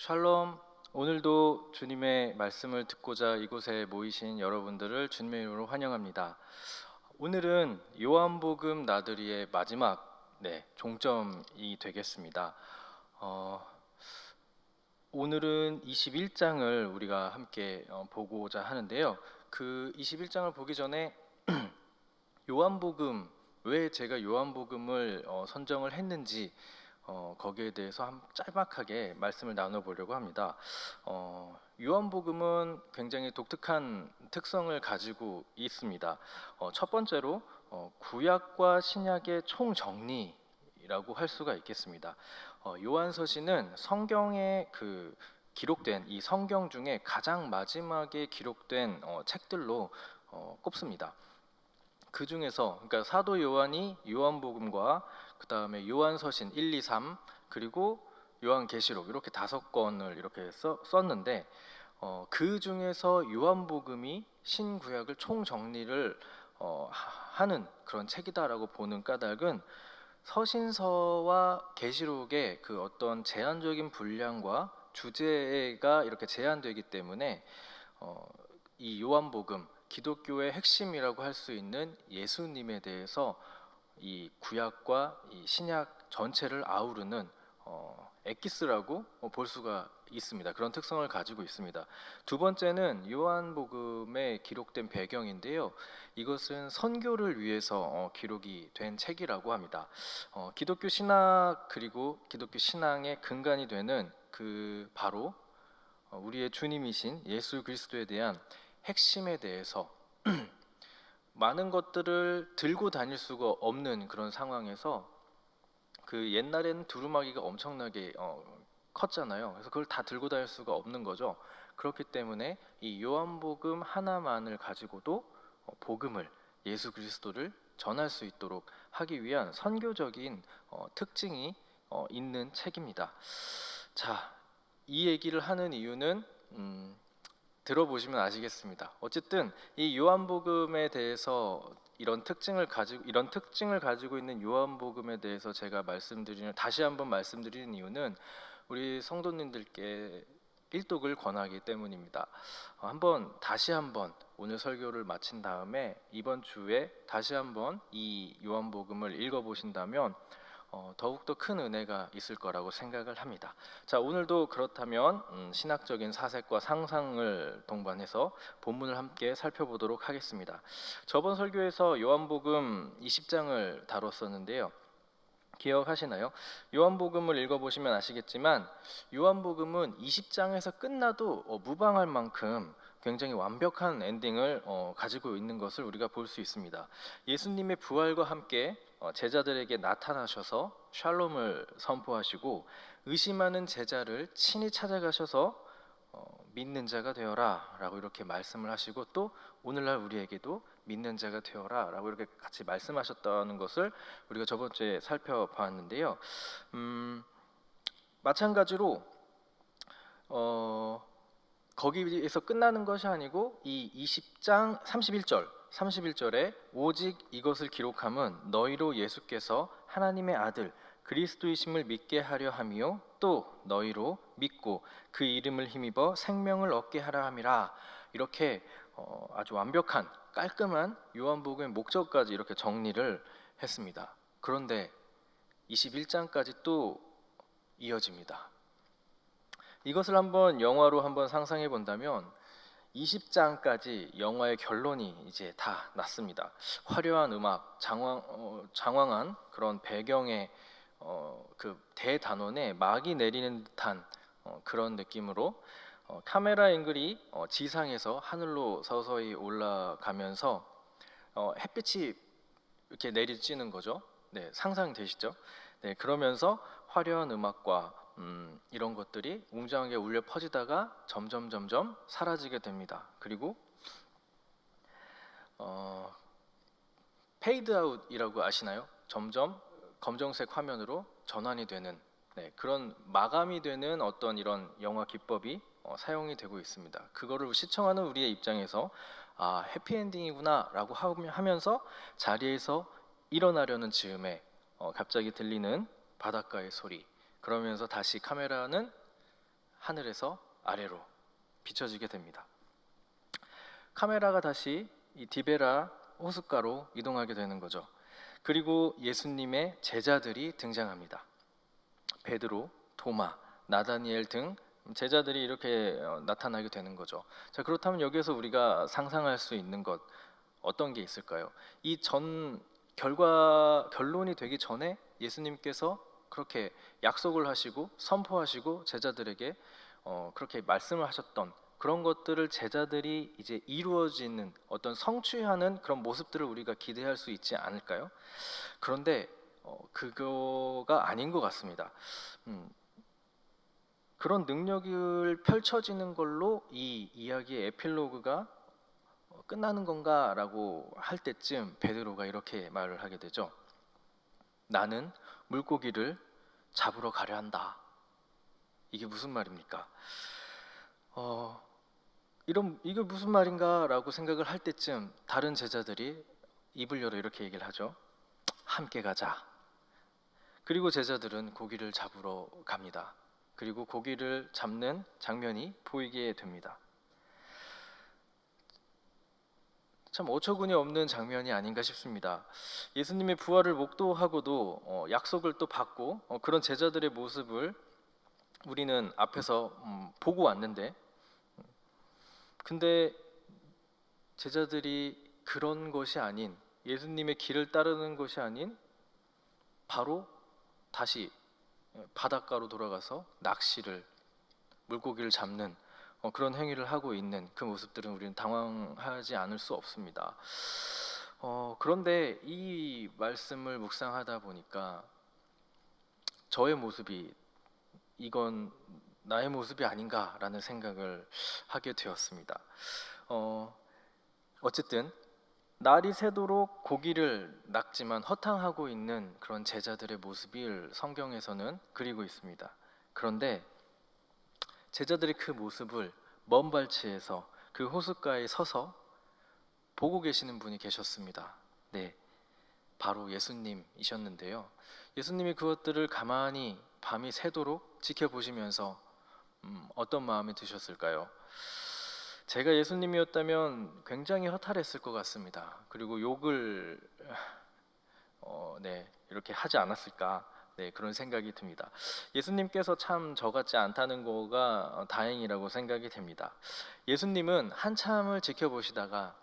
샬롬. 오늘도 주님의 말씀을 듣고자 이곳에 모이신 여러분들을 주님의 이름으로 환영합니다. 오늘은 요한복음 나들이의 마지막 종점이 되겠습니다. 오늘은 21장을 우리가 함께 보고자 하는데요. 그 21장을 보기 전에 요한복음, 왜 제가 요한복음을 선정을 했는지 거기에 대해서 짤막하게 말씀을 나눠보려고 합니다. 요한복음은 굉장히 독특한 특성을 가지고 있습니다. 첫 번째로 구약과 신약의 총정리라고 할 수가 있겠습니다. 요한서신은 성경에 기록된 이 성경 중에 가장 마지막에 기록된 책들로 꼽습니다. 그 중에서 그러니까 사도 요한이 요한복음과 그 다음에 요한서신 1, 2, 3 그리고 요한계시록 이렇게 5권을 이렇게 썼는데 그 중에서 요한복음이 신구약을 총정리를 하는 그런 책이다라고 보는 까닭은 서신서와 계시록의 그 어떤 제한적인 분량과 주제가 이렇게 제한되기 때문에 이 요한복음 기독교의 핵심이라고 할 수 있는 예수님에 대해서 이 구약과 이 신약 전체를 아우르는 엑기스라고 볼 수가 있습니다. 그런 특성을 가지고 있습니다. 두 번째는 요한복음에 기록된 배경인데요. 이것은 선교를 위해서 기록이 된 책이라고 합니다. 기독교 신학 그리고 기독교 신앙의 근간이 되는 바로 우리의 주님이신 예수 그리스도에 대한 핵심에 대해서 많은 것들을 들고 다닐 수가 없는 그런 상황에서 옛날에는 두루마기가 엄청나게 컸잖아요. 그래서 그걸 다 들고 다닐 수가 없는 거죠. 그렇기 때문에 이 요한복음 하나만을 가지고도 복음을, 예수 그리스도를 전할 수 있도록 하기 위한 선교적인 특징이 있는 책입니다. 자, 이 얘기를 하는 이유는 들어보시면 아시겠습니다. 어쨌든 이 요한복음에 대해서 이런 특징을 가지고 있는 요한복음에 대해서 제가 다시 한번 말씀드리는 이유는 우리 성도님들께 일독을 권하기 때문입니다. 다시 한번 오늘 설교를 마친 다음에 이번 주에 다시 한번 이 요한복음을 읽어보신다면 더욱더 큰 은혜가 있을 거라고 생각을 합니다. 자, 오늘도 그렇다면 신학적인 사색과 상상을 동반해서 본문을 함께 살펴보도록 하겠습니다. 저번 설교에서 요한복음 20장을 다뤘었는데요. 기억하시나요? 요한복음을 읽어보시면 아시겠지만 요한복음은 20장에서 끝나도 무방할 만큼 굉장히 완벽한 엔딩을 가지고 있는 것을 우리가 볼 수 있습니다. 예수님의 부활과 함께 제자들에게 나타나셔서 샬롬을 선포하시고 의심하는 제자를 친히 찾아가셔서 믿는 자가 되어라 라고 이렇게 말씀을 하시고 또 오늘날 우리에게도 믿는 자가 되어라 라고 이렇게 같이 말씀하셨다는 것을 우리가 저번 주에 살펴봤는데요. 마찬가지로 거기에서 끝나는 것이 아니고 이 20장 31절에 오직 이것을 기록함은 너희로 예수께서 하나님의 아들 그리스도이심을 믿게 하려 함이요 또 너희로 믿고 그 이름을 힘입어 생명을 얻게 하라 함이라. 이렇게 아주 완벽한 깔끔한 요한복음의 목적까지 이렇게 정리를 했습니다. 그런데 21장까지 또 이어집니다. 이것을 한번 영화로 한번 상상해 본다면 20장까지 영화의 결론이 이제 다 났습니다. 화려한 음악, 장황한 그런 배경의 대단원에 막이 내리는 듯한 그런 느낌으로 카메라 앵글이 지상에서 하늘로 서서히 올라가면서 햇빛이 이렇게 내리쬐는 거죠. 네, 상상되시죠? 네, 그러면서 화려한 음악과 이런 것들이 웅장하게 울려 퍼지다가 점점 사라지게 됩니다. 그리고 페이드 아웃이라고 아시나요? 점점 검정색 화면으로 전환이 되는 그런 마감이 되는 어떤 이런 영화 기법이 사용이 되고 있습니다. 그거를 시청하는 우리의 입장에서 해피엔딩이구나 라고 하면서 자리에서 일어나려는 즈음에 갑자기 들리는 바닷가의 소리, 그러면서 다시 카메라는 하늘에서 아래로 비춰지게 됩니다. 카메라가 다시 이 디베라 호숫가로 이동하게 되는 거죠. 그리고 예수님의 제자들이 등장합니다. 베드로, 토마, 나다니엘 등 제자들이 이렇게 나타나게 되는 거죠. 자, 그렇다면 여기에서 우리가 상상할 수 있는 것 어떤 게 있을까요? 이 결론이 되기 전에 예수님께서 그렇게 약속을 하시고 선포하시고 제자들에게 그렇게 말씀을 하셨던 그런 것들을 제자들이 이제 이루어지는 어떤 성취하는 그런 모습들을 우리가 기대할 수 있지 않을까요? 그런데 그거가 아닌 것 같습니다. 그런 능력을 펼쳐지는 걸로 이 이야기의 에필로그가 끝나는 건가라고 할 때쯤 베드로가 이렇게 말을 하게 되죠. 나는 물고기를 잡으러 가려 한다. 이게 무슨 말입니까? 이게 무슨 말인가라고 생각을 할 때쯤 다른 제자들이 입을 열어 이렇게 얘기를 하죠. 함께 가자. 그리고 제자들은 고기를 잡으러 갑니다. 그리고 고기를 잡는 장면이 보이게 됩니다. 참 어처구니 없는 장면이 아닌가 싶습니다. 예수님의 부활을 목도하고도 약속을 또 받고 그런 제자들의 모습을 우리는 앞에서 보고 왔는데, 근데 제자들이 그런 것이 아닌, 예수님의 길을 따르는 것이 아닌 바로 다시 바닷가로 돌아가서 물고기를 잡는 그런 행위를 하고 있는 그 모습들은 우리는 당황하지 않을 수 없습니다. 그런데 이 말씀을 묵상하다 보니까 저의 모습이, 이건 나의 모습이 아닌가라는 생각을 하게 되었습니다. 어쨌든 날이 새도록 고기를 낚지만 허탕하고 있는 그런 제자들의 모습을 성경에서는 그리고 있습니다. 그런데 제자들의 그 모습을 먼 발치에서 그 호숫가에 서서 보고 계시는 분이 계셨습니다. 네, 바로 예수님이셨는데요. 예수님이 그것들을 가만히 밤이 새도록 지켜보시면서 어떤 마음이 드셨을까요? 제가 예수님이었다면 굉장히 허탈했을 것 같습니다. 그리고 욕을 이렇게 하지 않았을까, 그런 생각이 듭니다. 예수님께서 참 저 같지 않다는 거가 다행이라고 생각이 됩니다. 예수님은 한참을 지켜보시다가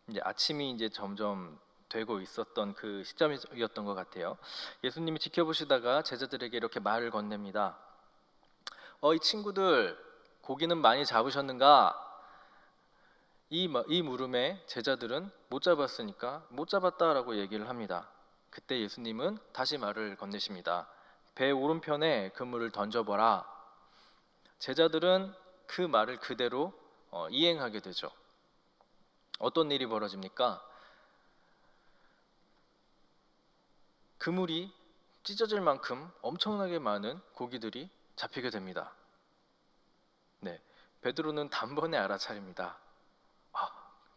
이제 아침이 이제 점점 되고 있었던 그 시점이었던 것 같아요. 예수님이 지켜보시다가 제자들에게 이렇게 말을 건넵니다. 이 친구들, 고기는 많이 잡으셨는가? 이 물음에 제자들은 못 잡았으니까 못 잡았다라고 얘기를 합니다. 그때 예수님은 다시 말을 건네십니다. 배 오른편에 그물을 던져보라. 제자들은 그 말을 그대로 이행하게 되죠. 어떤 일이 벌어집니까? 그물이 찢어질 만큼 엄청나게 많은 고기들이 잡히게 됩니다. 네, 베드로는 단번에 알아차립니다.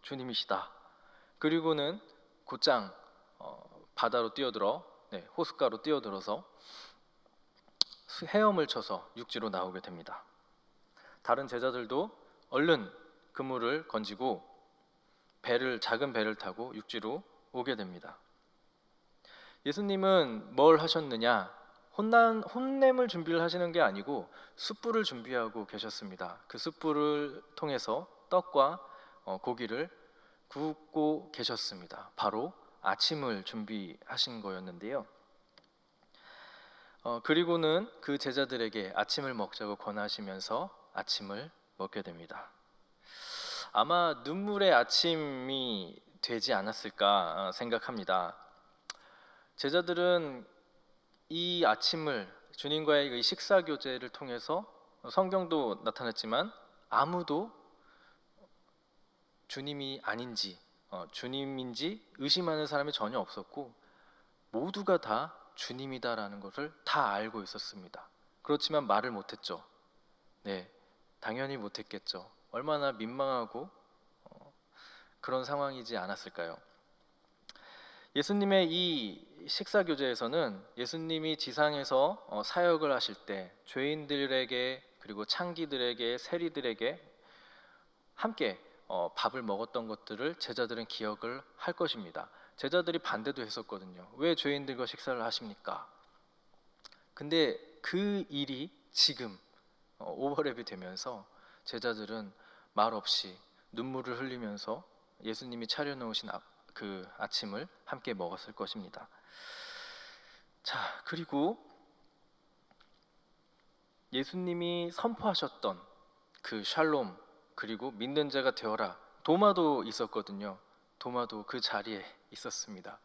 주님이시다. 그리고는 곧장 바다로 뛰어들어 호숫가로 뛰어들어서 헤엄을 쳐서 육지로 나오게 됩니다. 다른 제자들도 얼른 그물을 건지고 작은 배를 타고 육지로 오게 됩니다. 예수님은 뭘 하셨느냐? 혼냄을 준비를 하시는 게 아니고 숯불을 준비하고 계셨습니다. 그 숯불을 통해서 떡과 고기를 굽고 계셨습니다. 바로 아침을 준비하신 거였는데요. 그리고는 그 제자들에게 아침을 먹자고 권하시면서 아침을 먹게 됩니다. 아마 눈물의 아침이 되지 않았을까 생각합니다. 제자들은 이 아침을 주님과의 이 식사 교제를 통해서 성경도 나타났지만 아무도 주님이 아닌지 주님인지 의심하는 사람이 전혀 없었고 모두가 다 주님이다라는 것을 다 알고 있었습니다. 그렇지만 말을 못했죠. 네, 당연히 못했겠죠. 얼마나 민망하고 그런 상황이지 않았을까요? 예수님의 이 식사 교제에서는 예수님이 지상에서 사역을 하실 때 죄인들에게 그리고 창기들에게 세리들에게 함께 밥을 먹었던 것들을 제자들은 기억을 할 것입니다. 제자들이 반대도 했었거든요. 왜 죄인들과 식사를 하십니까? 근데 그 일이 지금 오버랩이 되면서 제자들은 말 없이 눈물을 흘리면서 예수님이 차려놓으신 그 아침을 함께 먹었을 것입니다. 자, 그리고 예수님이 선포하셨던 그 샬롬, 그리고 믿는 자가 되어라, 도마도 있었거든요. 도마도 그 자리에 있었습니다.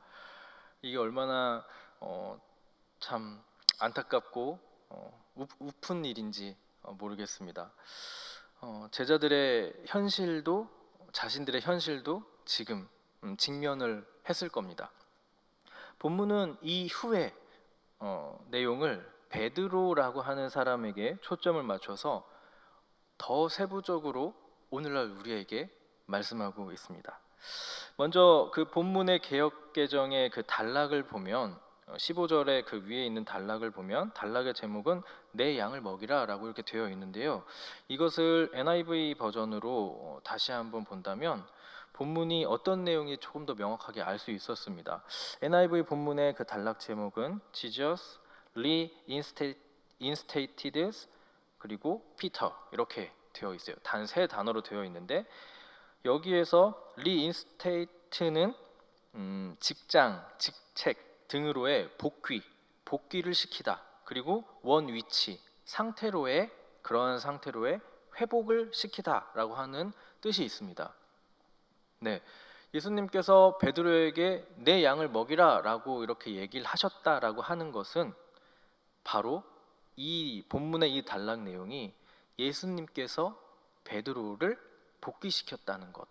이게 얼마나 참 안타깝고 우픈 일인지 모르겠습니다. 제자들의 현실도, 자신들의 현실도 지금 직면을 했을 겁니다. 본문은 이후에 내용을 베드로라고 하는 사람에게 초점을 맞춰서 더 세부적으로 오늘날 우리에게 말씀하고 있습니다. 먼저 그 본문의 개역개정의 그 단락을 보면 15절의 그 위에 있는 단락을 보면 단락의 제목은 내 양을 먹이라 라고 이렇게 되어 있는데요. 이것을 NIV 버전으로 다시 한번 본다면 본문이 어떤 내용이 조금 더 명확하게 알 수 있었습니다. NIV 본문의 그 단락 제목은 Jesus reinstated 그리고 Peter 이렇게 되어 있어요. 단 세 단어로 되어 있는데 여기에서 reinstate는 직장, 직책 등으로의 복귀를 시키다. 그리고 원 위치, 상태로의 그러한 상태로의 회복을 시키다라고 하는 뜻이 있습니다. 네, 예수님께서 베드로에게 내 양을 먹이라라고 이렇게 얘기를 하셨다라고 하는 것은 바로 이 본문의 이 단락 내용이 예수님께서 베드로를 복귀시켰다는 것,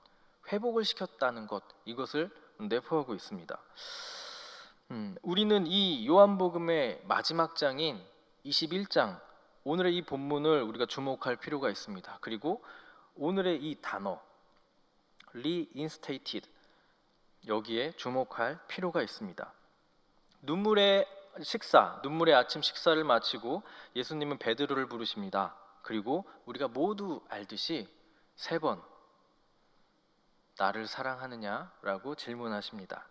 회복을 시켰다는 것, 이것을 내포하고 있습니다. 우리는 이 요한복음의 마지막 장인 21장, 오늘의 이 본문을 우리가 주목할 필요가 있습니다. 그리고 오늘의 이 단어 reinstated, 여기에 주목할 필요가 있습니다. 눈물의 아침 식사를 마치고 예수님은 베드로를 부르십니다. 그리고 우리가 모두 알듯이 3번 나를 사랑하느냐라고 질문하십니다.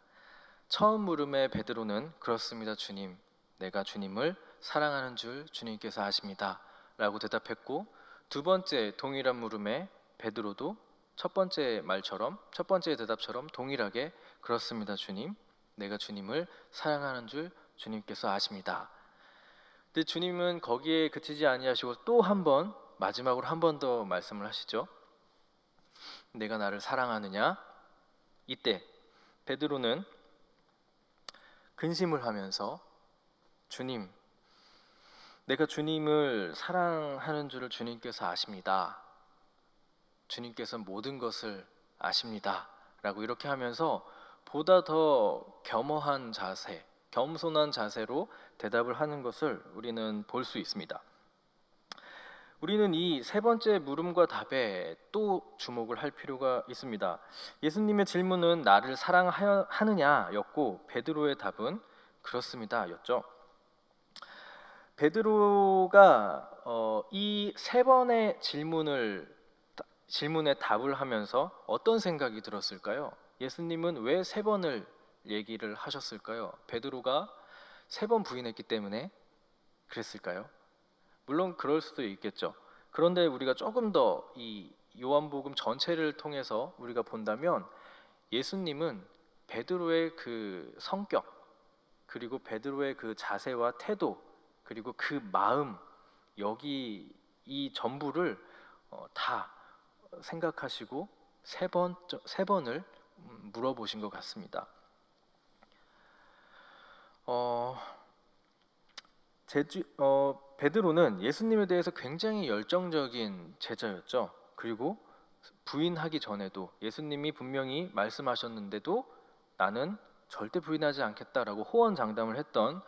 처음 물음에 베드로는 그렇습니다 주님, 내가 주님을 사랑하는 줄 주님께서 아십니다 라고 대답했고, 두 번째 동일한 물음에 베드로도 첫 번째 대답처럼 동일하게 그렇습니다 주님, 내가 주님을 사랑하는 줄 주님께서 아십니다. 근데 주님은 거기에 그치지 아니하시고 또 한 번, 마지막으로 한 번 더 말씀을 하시죠. 내가 나를 사랑하느냐? 이때 베드로는 근심을 하면서 주님, 내가 주님을 사랑하는 줄을 주님께서 아십니다. 주님께서 모든 것을 아십니다 라고 이렇게 하면서 보다 더 겸허한 자세, 겸손한 자세로 대답을 하는 것을 우리는 볼 수 있습니다. 우리는 이 세 번째 물음과 답에 또 주목을 할 필요가 있습니다. 예수님의 질문은 나를 사랑하느냐 였고 베드로의 답은 그렇습니다 였죠. 베드로가 이 세 번의 질문에 답을 하면서 어떤 생각이 들었을까요? 예수님은 왜 3번을 얘기를 하셨을까요? 베드로가 3번 부인했기 때문에 그랬을까요? 물론 그럴 수도 있겠죠. 그런데 우리가 조금 더 이 요한복음 전체를 통해서 우리가 본다면 예수님은 베드로의 그 성격, 그리고 베드로의 그 자세와 태도, 그리고 그 마음, 여기 이 전부를 다 생각하시고 세 번을 물어보신 것 같습니다. 베드로는 예수님에 대해서 굉장히 열정적인 제자였죠. 그리고 부인하기 전에도 예수님이 분명히 말씀하셨는데도 나는 절대 부인하지 않겠다라고 호언장담을 했던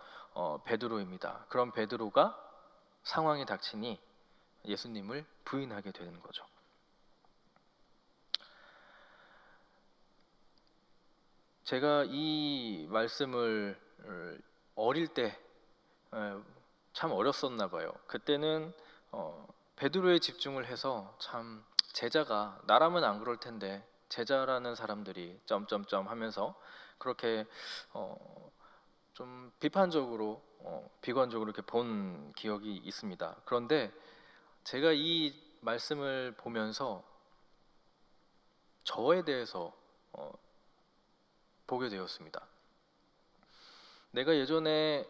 베드로입니다. 그런 베드로가 상황이 닥치니 예수님을 부인하게 되는 거죠. 제가 이 말씀을 어릴 때 참 어렸었나 봐요. 그때는 베드로에 집중을 해서 참 제자가 나라면 안 그럴 텐데 제자라는 사람들이 점점점 하면서 그렇게 좀 비판적으로 비관적으로 이렇게 본 기억이 있습니다. 그런데 제가 이 말씀을 보면서 저에 대해서 보게 되었습니다. 내가 예전에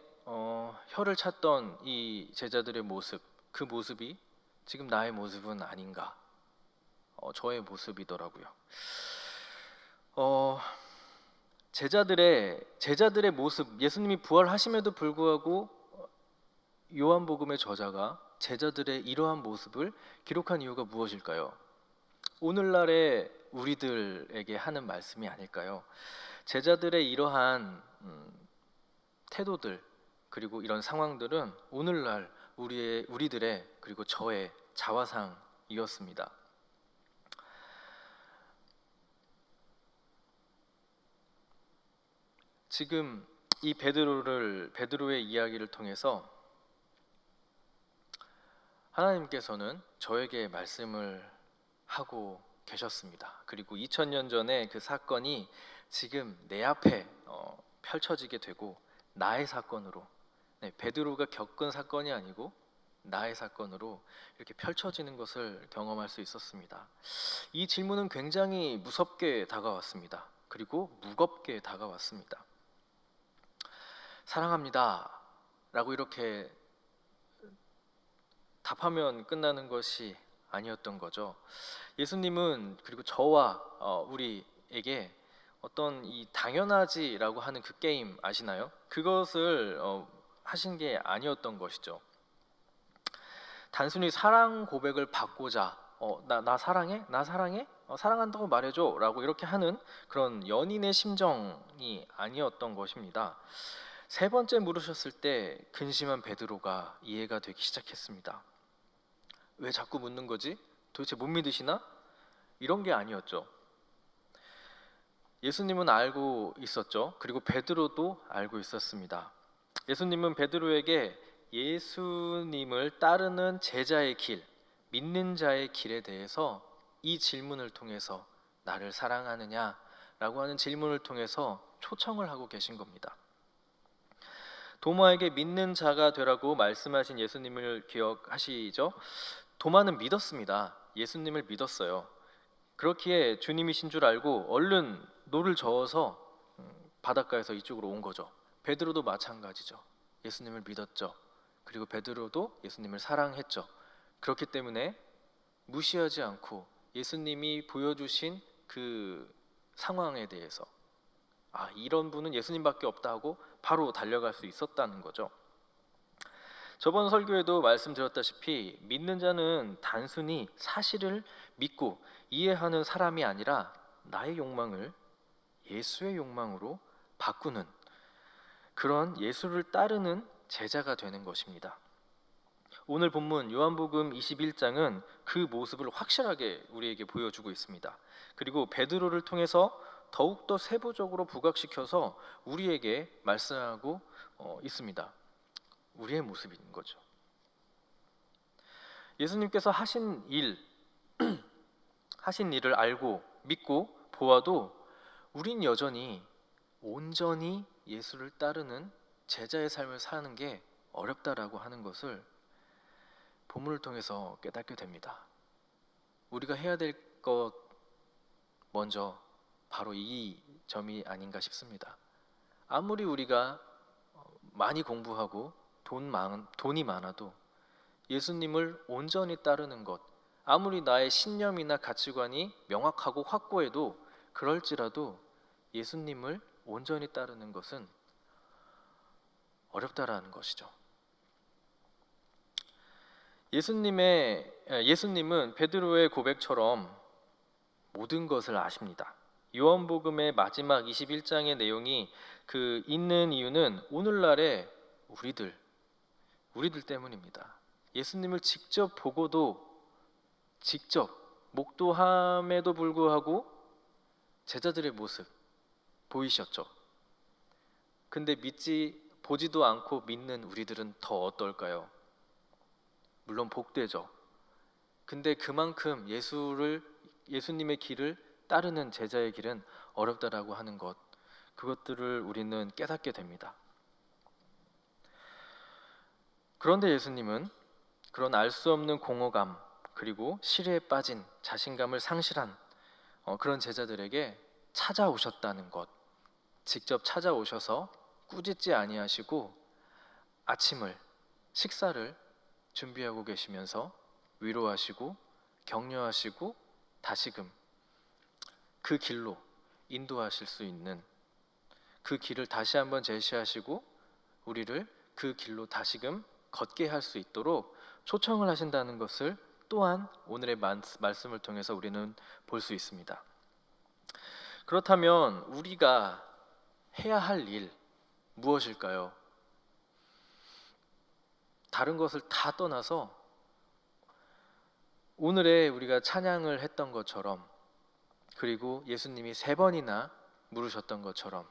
혀를 찼던 이 제자들의 모습, 그 모습이 지금 나의 모습은 아닌가? 저의 모습이더라고요. 제자들의 모습, 예수님이 부활하심에도 불구하고 요한복음의 저자가 제자들의 이러한 모습을 기록한 이유가 무엇일까요? 오늘날의 우리들에게 하는 말씀이 아닐까요? 제자들의 이러한 태도들 그리고 이런 상황들은 오늘날 우리들의 그리고 저의 자화상이었습니다. 지금 이 베드로의 이야기를 통해서 하나님께서는 저에게 말씀을 하고 계셨습니다. 그리고 2000년 전에 그 사건이 지금 내 앞에 펼쳐지게 되고 나의 사건으로, 베드로가 겪은 사건이 아니고 나의 사건으로 이렇게 펼쳐지는 것을 경험할 수 있었습니다. 이 질문은 굉장히 무섭게 다가왔습니다. 그리고 무겁게 다가왔습니다. 사랑합니다 라고 이렇게 답하면 끝나는 것이 아니었던 거죠. 예수님은 그리고 저와 우리에게 어떤 이 당연하지라고 하는 그 게임 아시나요? 그것을 하신 게 아니었던 것이죠. 단순히 사랑 고백을 받고자 나 사랑해? 나 사랑해? 사랑한다고 말해줘 라고 이렇게 하는 그런 연인의 심정이 아니었던 것입니다. 세 번째 물으셨을 때 근심한 베드로가 이해가 되기 시작했습니다. 왜 자꾸 묻는 거지? 도대체 못 믿으시나? 이런 게 아니었죠. 예수님은 알고 있었죠. 그리고 베드로도 알고 있었습니다. 예수님은 베드로에게 예수님을 따르는 제자의 길, 믿는 자의 길에 대해서 이 질문을 통해서 나를 사랑하느냐라고 하는 질문을 통해서 초청을 하고 계신 겁니다. 도마에게 믿는 자가 되라고 말씀하신 예수님을 기억하시죠? 도마는 믿었습니다. 예수님을 믿었어요. 그렇기에 주님이신 줄 알고 얼른 노를 저어서 바닷가에서 이쪽으로 온 거죠. 베드로도 마찬가지죠. 예수님을 믿었죠. 그리고 베드로도 예수님을 사랑했죠. 그렇기 때문에 무시하지 않고 예수님이 보여주신 그 상황에 대해서 이런 분은 예수님밖에 없다 하고 바로 달려갈 수 있었다는 거죠. 저번 설교에도 말씀드렸다시피 믿는 자는 단순히 사실을 믿고 이해하는 사람이 아니라 나의 욕망을 예수의 욕망으로 바꾸는 그런 예수를 따르는 제자가 되는 것입니다. 오늘 본문 요한복음 21장은 그 모습을 확실하게 우리에게 보여주고 있습니다. 그리고 베드로를 통해서 더욱더 세부적으로 부각시켜서 우리에게 말씀하고 있습니다. 우리의 모습인 거죠. 예수님께서 하신 일을 알고 믿고 보아도 우린 여전히 온전히 예수를 따르는 제자의 삶을 사는 게 어렵다라고 하는 것을 본문을 통해서 깨닫게 됩니다. 우리가 해야 될 것 먼저 바로 이 점이 아닌가 싶습니다. 아무리 우리가 많이 공부하고 돈이 많아도 예수님을 온전히 따르는 것, 아무리 나의 신념이나 가치관이 명확하고 확고해도 그럴지라도 예수님을 온전히 따르는 것은 어렵다라는 것이죠. 예수님은 베드로의 고백처럼 모든 것을 아십니다. 요한복음의 마지막 21장의 내용이 있는 이유는 오늘날의 우리들 때문입니다. 예수님을 직접 보고도 직접 목도함에도 불구하고 제자들의 모습 보이셨죠. 근데 보지도 않고 믿는 우리들은 더 어떨까요? 물론 복되죠. 근데 그만큼 예수님의 길을 따르는 제자의 길은 어렵다라고 하는 것, 그것들을 우리는 깨닫게 됩니다. 그런데 예수님은 그런 알 수 없는 공허감, 그리고 시리에 빠진 자신감을 상실한 그런 제자들에게 찾아오셨다는 것, 직접 찾아오셔서 꾸짖지 아니하시고 식사를 준비하고 계시면서 위로하시고 격려하시고 다시금 그 길로 인도하실 수 있는, 그 길을 다시 한번 제시하시고 우리를 그 길로 다시금 걷게 할 수 있도록 초청을 하신다는 것을 또한 오늘의 말씀을 통해서 우리는 볼 수 있습니다. 그렇다면 우리가 해야 할 일 무엇일까요? 다른 것을 다 떠나서 오늘의 우리가 찬양을 했던 것처럼, 그리고 예수님이 3번이나 물으셨던 것처럼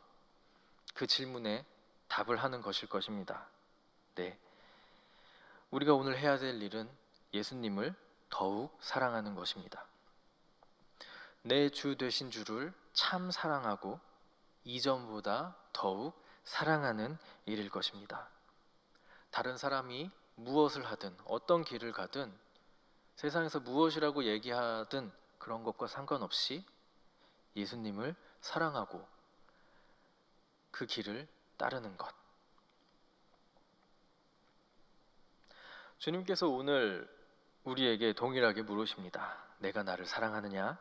그 질문에 답을 하는 것일 것입니다. 네, 우리가 오늘 해야 될 일은 예수님을 더욱 사랑하는 것입니다. 내 주 되신 주를 참 사랑하고 이전보다 더욱 사랑하는 일일 것입니다. 다른 사람이 무엇을 하든 어떤 길을 가든 세상에서 무엇이라고 얘기하든 그런 것과 상관없이 예수님을 사랑하고 그 길을 따르는 것. 주님께서 오늘 우리에게 동일하게 물으십니다. 내가 나를 사랑하느냐?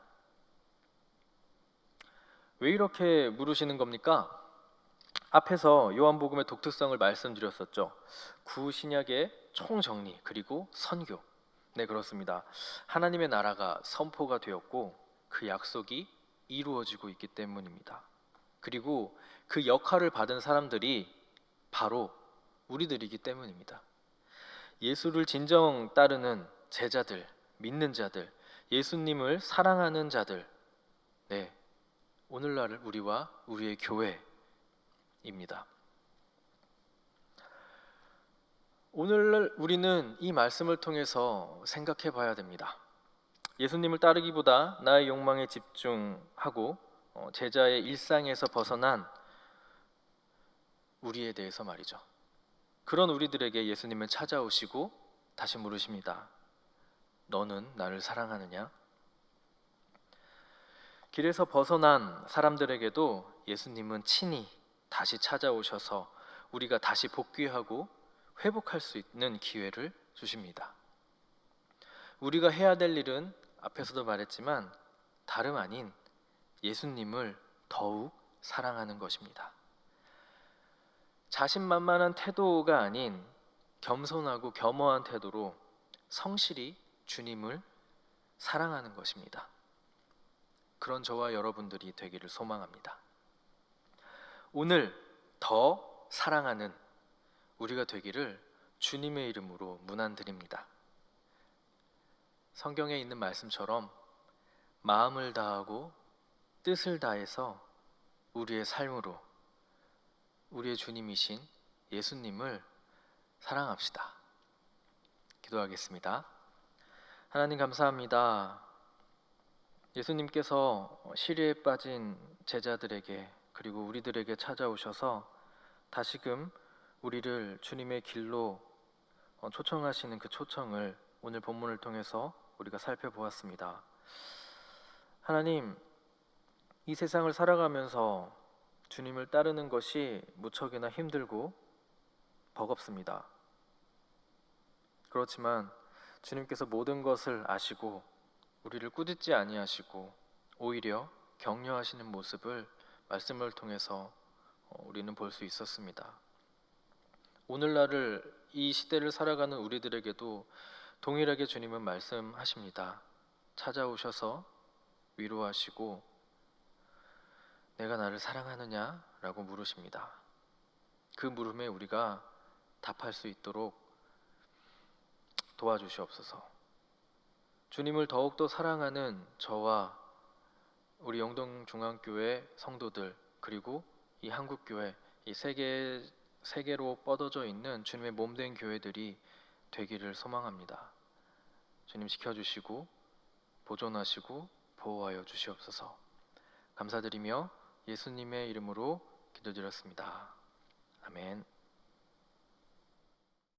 왜 이렇게 물으시는 겁니까? 앞에서 요한복음의 독특성을 말씀드렸었죠. 구신약의 총정리 그리고 선교. 네, 그렇습니다. 하나님의 나라가 선포가 되었고 그 약속이 이루어지고 있기 때문입니다. 그리고 그 역할을 받은 사람들이 바로 우리들이기 때문입니다. 예수를 진정 따르는 제자들, 믿는 자들, 예수님을 사랑하는 자들, 네, 오늘날 우리와 우리의 교회입니다. 오늘 우리는 이 말씀을 통해서 생각해 봐야 됩니다. 예수님을 따르기보다 나의 욕망에 집중하고 제자의 일상에서 벗어난 우리에 대해서 말이죠. 그런 우리들에게 예수님은 찾아오시고 다시 물으십니다. 너는 나를 사랑하느냐? 길에서 벗어난 사람들에게도 예수님은 친히 다시 찾아오셔서 우리가 다시 복귀하고 회복할 수 있는 기회를 주십니다. 우리가 해야 될 일은 앞에서도 말했지만 다름 아닌 예수님을 더욱 사랑하는 것입니다. 자신만만한 태도가 아닌 겸손하고 겸허한 태도로 성실히 주님을 사랑하는 것입니다. 그런 저와 여러분들이 되기를 소망합니다. 오늘 더 사랑하는 우리가 되기를 주님의 이름으로 문안드립니다. 성경에 있는 말씀처럼 마음을 다하고 뜻을 다해서 우리의 삶으로 우리의 주님이신 예수님을 사랑합시다. 기도하겠습니다. 하나님 감사합니다. 예수님께서 시리에 빠진 제자들에게 그리고 우리들에게 찾아오셔서 다시금 우리를 주님의 길로 초청하시는 그 초청을 오늘 본문을 통해서 우리가 살펴보았습니다. 하나님, 이 세상을 살아가면서 주님을 따르는 것이 무척이나 힘들고 버겁습니다. 그렇지만 주님께서 모든 것을 아시고 우리를 꾸짖지 아니하시고 오히려 격려하시는 모습을 말씀을 통해서 우리는 볼 수 있었습니다. 오늘날을 이 시대를 살아가는 우리들에게도 동일하게 주님은 말씀하십니다. 찾아오셔서 위로하시고 내가 나를 사랑하느냐? 라고 물으십니다. 그 물음에 우리가 답할 수 있도록 도와주시옵소서. 주님을 더욱더 사랑하는 저와 우리 영동중앙교회 성도들 그리고 이 한국교회 이 세계로 뻗어져 있는 주님의 몸된 교회들이 되기를 소망합니다. 주님 지켜주시고 보존하시고 보호하여 주시옵소서. 감사드리며 예수님의 이름으로 기도드렸습니다. 아멘.